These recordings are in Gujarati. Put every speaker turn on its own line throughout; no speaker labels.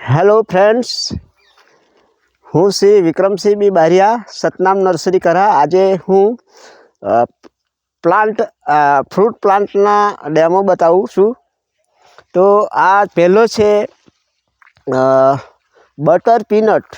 हेलो फ्रेंड्स, हूँ श्री विक्रमसिंह बी बारिया सतनाम नर्सरी करा। आज हूँ प्लांट फ्रूट प्लांटना डेमो बताऊँ छूँ। तो आ पहलो छे बटर पीनट।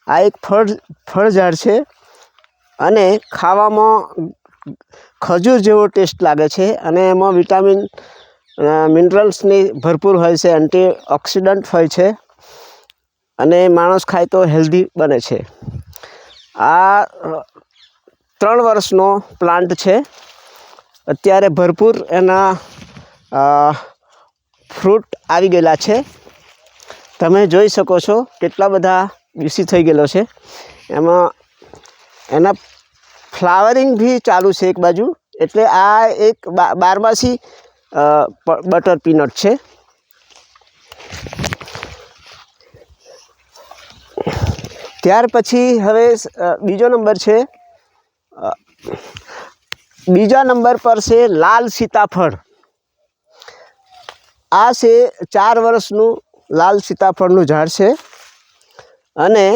आ एक फळ झाड़ छे अने खावामां खजूर जेवो टेस्ट लागे छे अने एमां विटामिन मिनरल्सनी भरपूर होय छे, एंटीऑक्सिडंट होय छे अने माणस खाय तो हेल्धी बने छे। आ 3 वर्षनो प्लांट छे। अत्यारे भरपूर एना फ्रूट आवी गेला छे। तमे जोई शको छो केटला बधा विकसित थई गेलो छे। एमां एना फ्लावरिंग भी चालू छे एक बाजू, एटले आ एक बारमासी बटर पीनट छे। त्यार पछी हवे बीजो नंबर छे। बीजा नंबर पर छे लाल सीताफळ। आ छे 4 वर्षनु लाल सीताफळनु झाड़ छे अने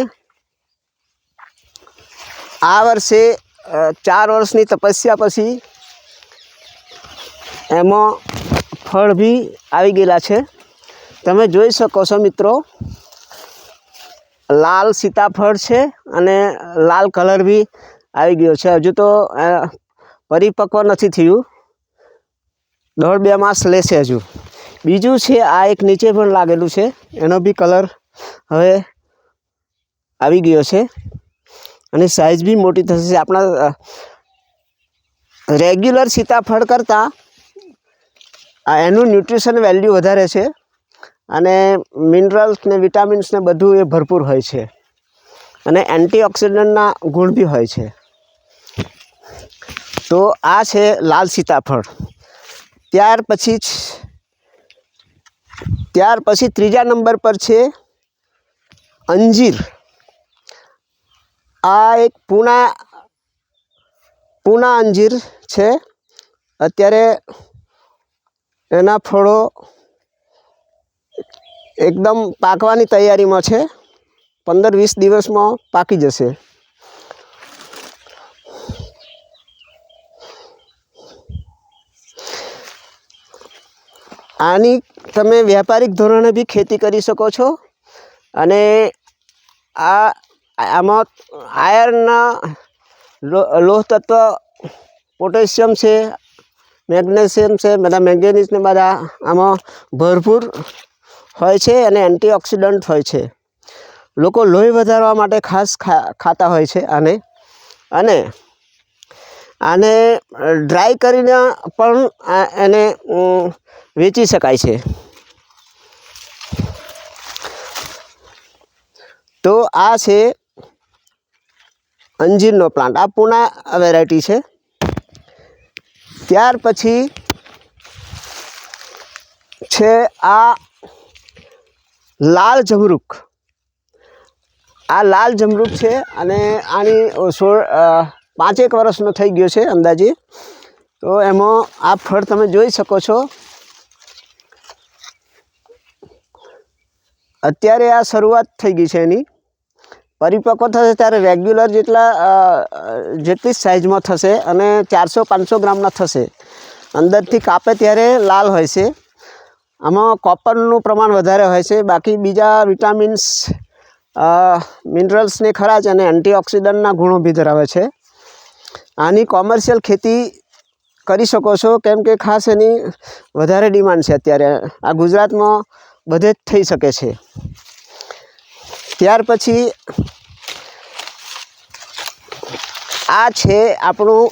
आ वर्षे 4 वर्षनी तपस्या पछी एमां फळ भी आवी गेला छे। तमे जोई शको छो मित्रों, लाल सीताफळ छे अने लाल कलर भी आई गयो छे। हजू तो परिपक्व नथी थयुं, 1.5-2 मास लेशे हजू। बीजू छे आ एक नीचे पण लागेलू छे, एनो भी कलर हवे आवी गयो छे अने साइज भी मोटी थशे। आपणा रेग्युलर सीताफळ करता एनु न्यूट्रिशन वेल्यू वधारे छे अने मिनरल्स ने विटामिन्स ने बधुं ए भरपूर होय छे अने एंटीऑक्सिडंटना गुण भी होय छे। तो आ छे लाल सीताफळ। त्यार पछी त्रीजा नंबर पर छे अंजीर। आ एक पूना अंजीर छे। अत्यारे एना फळो एकदम पाकवानी तैयारी में छे। 15-20 दिवस में पाकी जशे। आनी तमे व्यापारिक धोरणे भी खेती करी शको छो अने आमां आयर्न लोह तत्व पोटेशियम छे, मैग्नेशियम छे, बधा मैंगनीज ने बधा आमां भरपूर होय छे अने एंटीऑक्सिडंट होय छे। लोको लोही वधारवा माटे खास खाता होय छे आने आने ड्राय करीने पण एने वेची शकाय छे। तो आ छे अंजीरनो प्लांट। आ पूना वेरायटी छे। त्यार पछी छे आ लाल जमरूक। आ लाल जमरूक छे अने आनी 5-1 वर्षनो थई गयो छे अंदाजे। तो एमां आ फळ तमे जोई शको छो। अत्यारे आ शरूआत थई गई छे एनी। परिपक्व थशे त्यारे रेग्युलर जेटली साइज में थशे अने 400-500 ग्रामना थशे। अंदरथी कापे त्यारे लाल होय छे। आमां कॉपरनुं प्रमाण वधारे होय छे। बाकी बीजा विटामिन्स मिनरल्स ने खरा ज अने एंटीऑक्सिडंटना गुणो भी धरावे छे। आनी कॉमर्शियल खेती करी शको छो केम के खास एनी वधारे डिमांड छे अत्यारे। आ गुजरात में बधे ज थई शके छे। त्यार पछी आ छे आपणुं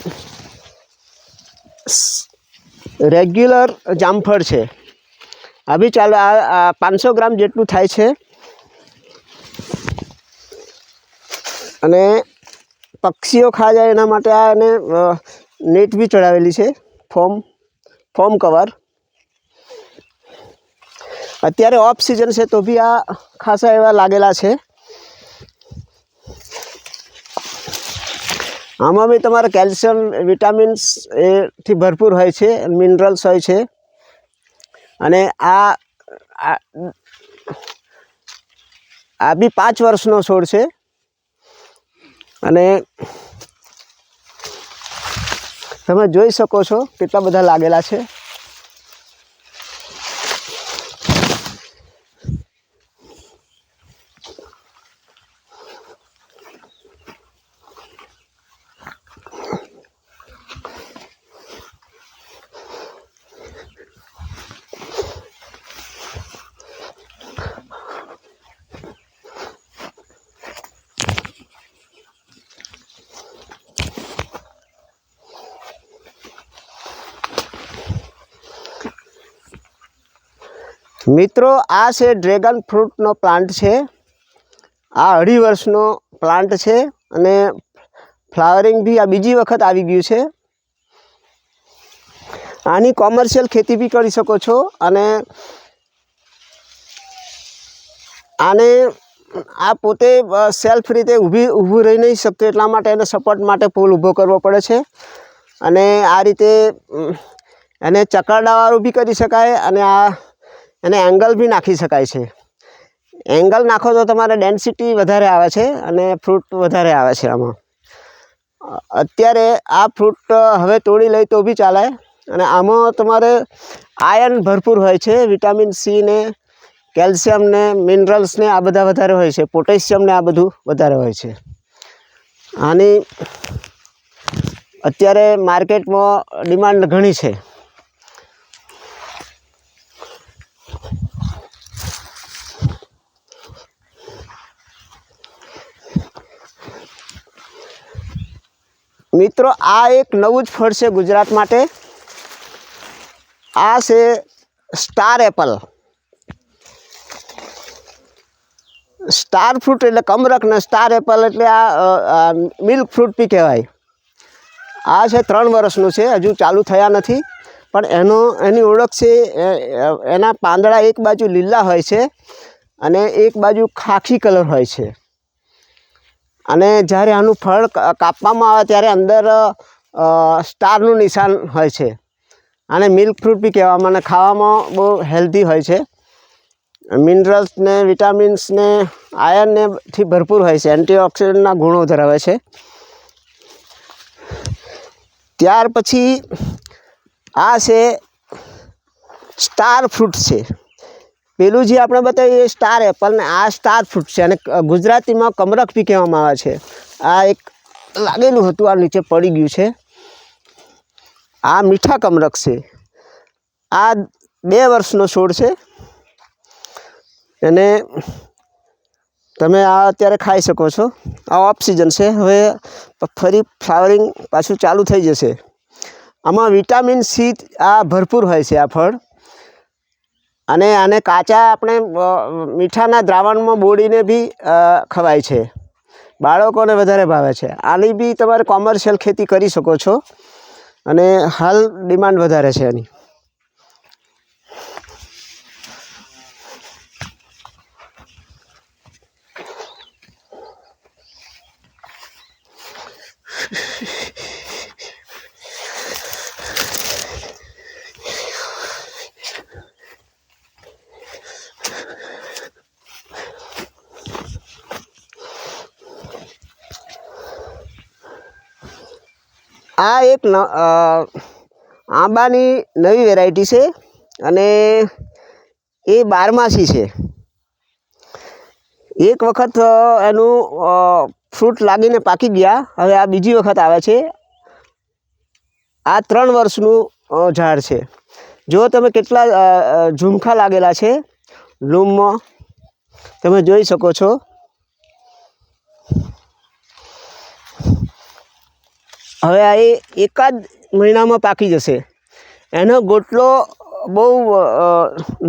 रेग्युलर जामफळ छे। आ भी चालो 500 ग्राम जेटलुं थाय छे अने पक्षीओ खा जाए एना माटे आ एने नेट भी चढ़ावेली छे, फॉर्म कवर। अत्यारे ऑफ सीजन छे तो भी आ खासा एवा लागेला छे। आमां भी तमारे कैल्शियम विटामिन्स थी भरपूर होय छे, मिनरल्स होय छे अने आ આ બી 5 વર્ષનો છોડ છે અને તમે જોઈ શકો છો કેટલા બધા લાગેલા છે. મિત્રો આ છે ડ્રેગન ફ્રૂટનો પ્લાન્ટ છે. આ 2.5 વર્ષનો પ્લાન્ટ છે અને ફ્લાવરિંગ બી આ બીજી વખત આવી ગયું છે. આની કોમર્શિયલ ખેતી બી કરી શકો છો અને આને આ પોતે સેલ્ફ રીતે ઊભું રહી નહીં શકતો એટલા માટે એને સપોર્ટ માટે પોલ ઊભો કરવો પડે છે અને આ રીતે એને ચકરડાવાળું બી કરી શકાય અને એને એંગલ બી નાખી શકાય છે. એંગલ નાખો તો તમારે ડેન્સિટી વધારે આવે છે અને ફ્રૂટ વધારે આવે છે. આમાં અત્યારે આ ફ્રૂટ હવે તોડી લઈ તો બી ચાલે અને આમાં તમારે આયર્ન ભરપૂર હોય છે. વિટામિન સી ને કેલ્શિયમ ને મિનરલ્સ ને આ બધા વધારે હોય છે. પોટેશિયમ ને આ બધું વધારે હોય છે. આની અત્યારે માર્કેટમાં ડિમાન્ડ ઘણી છે. મિત્રો આ એક નવું જ ફળ છે ગુજરાત માટે. આ છે સ્ટાર એપલ. સ્ટાર ફ્રૂટ એટલે કમરક ને સ્ટાર એપલ એટલે આ મિલ્ક ફ્રૂટ બી કહેવાય. આ છે 3 વર્ષનું છે, હજુ ચાલુ થયા નથી, પણ એની ઓળખ છે એના પાંદડા એક બાજુ લીલા હોય છે અને એક બાજુ ખાખી કલર હોય છે અને જ્યારે આનું ફળ કાપવામાં આવે ત્યારે અંદર સ્ટારનું નિશાન હોય છે. આને મિલ્ક ફ્રૂટ બી કહેવામાં અને ખાવામાં બહુ હેલ્ધી હોય છે. મિનરલ્સ ને વિટામિન્સ ને આયર્ન ને થી ભરપૂર હોય છે. એન્ટીઓક્સિડન્ટના ગુણો ધરાવે છે. ત્યાર પછી આ છે સ્ટાર ફ્રૂટ છે. પેલું જે આપણે બતાવ્યું એ સ્ટાર એપલ ને આ સ્ટાર ફ્રૂટ છે અને ગુજરાતીમાં કમરક બી કહેવામાં આવે છે. આ એક લાગેલું હતું, આ નીચે પડી ગયું છે. આ મીઠા કમરક છે. આ 2 વર્ષનો છોડ છે અને તમે આ અત્યારે ખાઈ શકો છો. આ ઓફ સિઝન છે, હવે ફરી ફ્લાવરિંગ પાછું ચાલુ થઈ જશે. આમાં વિટામિન સી આ ભરપૂર હોય છે આ ફળ અને આને કાચા આપણે મીઠાના દ્રાવણમાં બોળીને બી ખવાય છે. બાળકોને વધારે ભાવે છે. આની બી તમારે કોમર્શિયલ ખેતી કરી શકો છો અને હાલ ડિમાન્ડ વધારે છે એની. આ એક આંબાની નવી વેરાયટી છે અને એ 12માસી છે. એક વખત એનું ફ્રૂટ લાગીને પાકી ગયા, હવે આ બીજી વખત આવે છે. આ 3 વર્ષનું ઝાડ છે. જો તમે કેટલા ઝુમખા લાગેલા છે લૂમમાં તમે જોઈ શકો છો. હવે આ એકાદ મહિનામાં પાકી જશે. એનો ગોટલો બહુ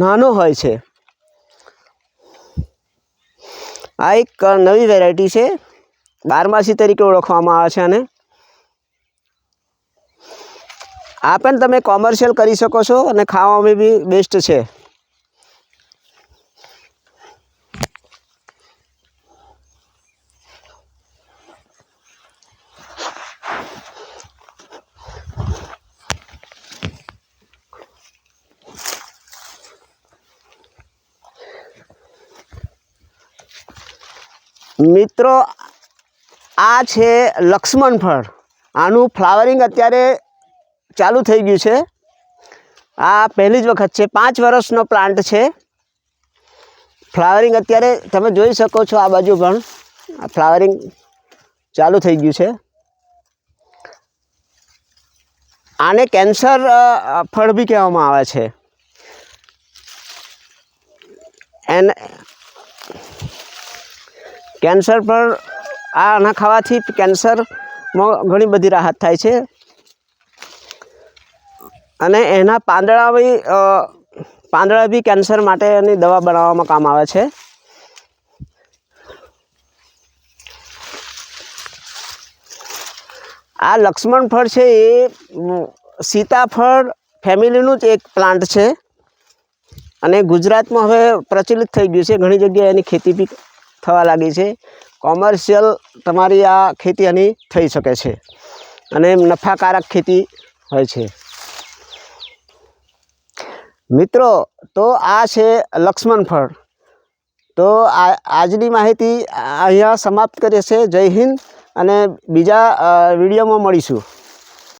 નાનો હોય છે. આ એક નવી વેરાયટી છે, 12માસી તરીકે ઓળખવામાં આવે છે અને આ પણ તમે કોમર્શિયલ કરી શકો છો અને ખાવામાં બી બેસ્ટ છે. મિત્રો આ છે લક્ષ્મણ ફળ. આનું ફ્લાવરિંગ અત્યારે ચાલુ થઈ ગયું છે. આ પહેલી જ વખત છે. 5 વર્ષનો પ્લાન્ટ છે. ફ્લાવરિંગ અત્યારે તમે જોઈ શકો છો. આ બાજુ પણ આ ફ્લાવરિંગ ચાલુ થઈ ગયું છે. આને કેન્સર ફળ બી કહેવામાં આવે છે. એને કેન્સર ફળ આના ખાવાથી કેન્સરમાં ઘણી બધી રાહત થાય છે. અને એના પાંદડા બી કેન્સર માટેની દવા બનાવવામાં કામ આવે છે. આ લક્ષ્મણ ફળ છે એ સીતાફળ ફેમિલીનું જ એક પ્લાન્ટ છે. અને ગુજરાતમાં હવે પ્રચલિત થઈ ગયું છે. ઘણી જગ્યાએ એની ખેતી બી થવા લાગી છે. કોમર્શિયલ તમારી આ ખેતી એની થઈ શકે છે અને નફાકારક ખેતી હોય છે. મિત્રો તો આ છે લક્ષ્મણ ફળ. તો આજની માહિતી અહીંયા સમાપ્ત કરીએ છીએ. જય હિન્દ અને બીજા વિડીયોમાં મળીશું.